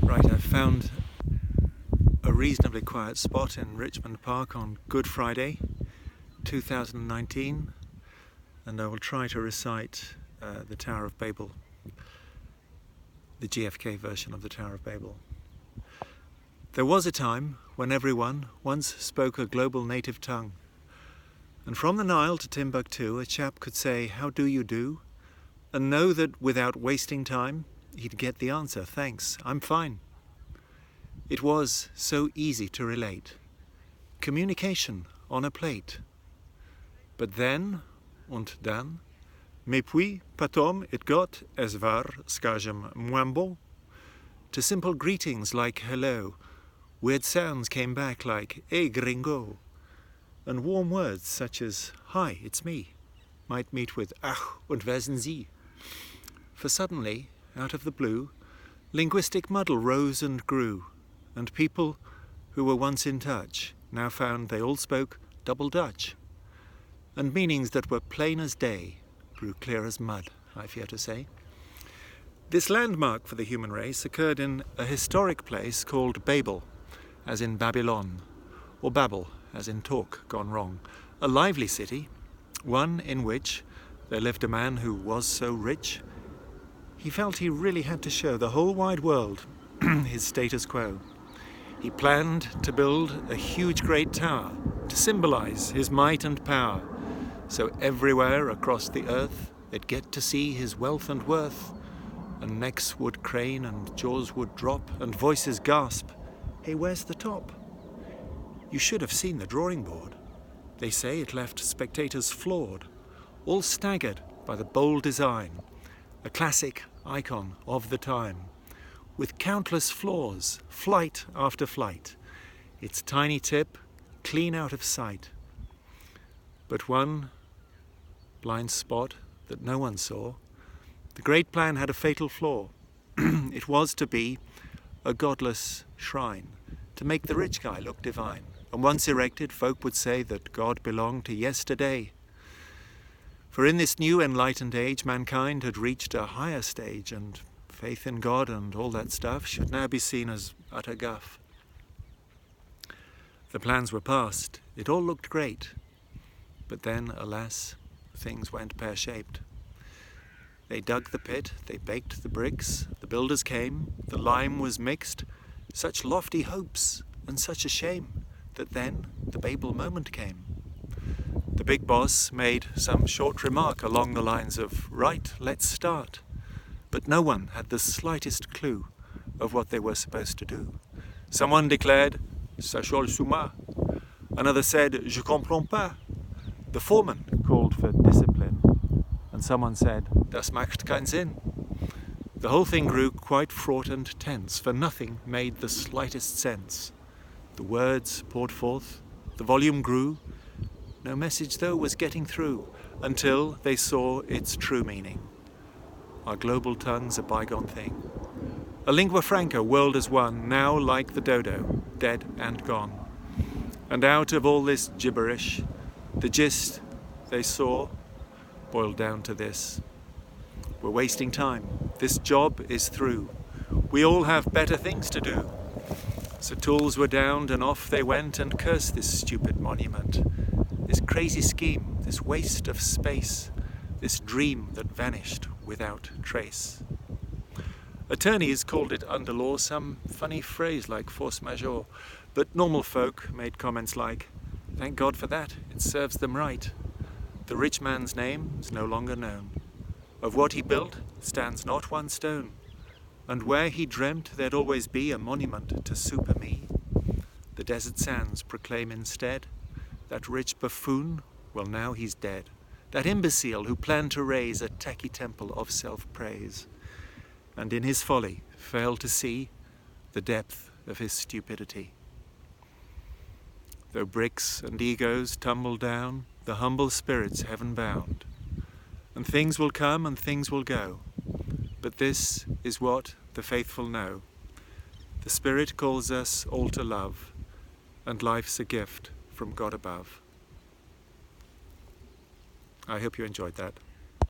Right, I've found a reasonably quiet spot in Richmond Park on Good Friday 2019, and I will try to recite the Tower of Babel, the GFK version of the Tower of Babel. There was a time when everyone once spoke a global native tongue, and from the Nile to Timbuktu a chap could say, "How do you do?" and know that without wasting time he'd get the answer, "Thanks, I'm fine." It was so easy to relate. Communication on a plate. But then, und dann, mais puis, potom, it got, es war, skажем, moins bon. To simple greetings like hello, weird sounds came back like, hey gringo. And warm words such as, hi, it's me, might meet with, ach, und wer sind Sie? For suddenly, out of the blue, linguistic muddle rose and grew, and people who were once in touch now found they all spoke double Dutch. And meanings that were plain as day grew clear as mud, I fear to say. This landmark for the human race occurred in a historic place called Babel, as in Babylon, or Babel, as in talk gone wrong. A lively city, one in which there lived a man who was so rich, he felt he really had to show the whole wide world his status quo. He planned to build a huge great tower to symbolize his might and power, so everywhere across the earth they'd get to see his wealth and worth, and necks would crane and jaws would drop and voices gasp, "Hey, where's the top?" You should have seen the drawing board. They say it left spectators floored, all staggered by the bold design, a classic icon of the time, with countless flaws, flight after flight, its tiny tip clean out of sight. But one blind spot that no one saw, the great plan had a fatal flaw. It was to be a godless shrine, to make the rich guy look divine. And once erected, folk would say that God belonged to yesterday. For in this new enlightened age, mankind had reached a higher stage, and faith in God and all that stuff should now be seen as utter guff. The plans were passed, it all looked great, but then, alas, things went pear-shaped. They dug the pit, they baked the bricks, the builders came, the lime was mixed, such lofty hopes and such a shame that then the Babel moment came. The big boss made some short remark along the lines of, "Right, let's start." But no one had the slightest clue of what they were supposed to do. Someone declared, "Ça change sous-moi." Another said, "Je comprends pas." The foreman called for discipline, and someone said, "Das macht keinen Sinn." The whole thing grew quite fraught and tense, for nothing made the slightest sense. The words poured forth, the volume grew, no message though was getting through, until they saw its true meaning. Our global tongue's a bygone thing. A lingua franca world as one, now like the dodo, dead and gone. And out of all this gibberish, the gist they saw boiled down to this: we're wasting time. This job is through. We all have better things to do. So tools were downed and off they went and cursed this stupid monument, this crazy scheme, this waste of space, this dream that vanished without trace. Attorneys called it under law some funny phrase like force majeure, but normal folk made comments like, "Thank God for that, it serves them right. The rich man's name is no longer known. Of what he built stands not one stone, and where he dreamt there'd always be a monument to super me, the desert sands proclaim instead that rich buffoon, well now he's dead, that imbecile who planned to raise a tacky temple of self-praise, and in his folly failed to see the depth of his stupidity. Though bricks and egos tumble down, the humble spirit's heaven-bound, and things will come and things will go, but this is what the faithful know. The Spirit calls us all to love, and life's a gift from God above. I hope you enjoyed that.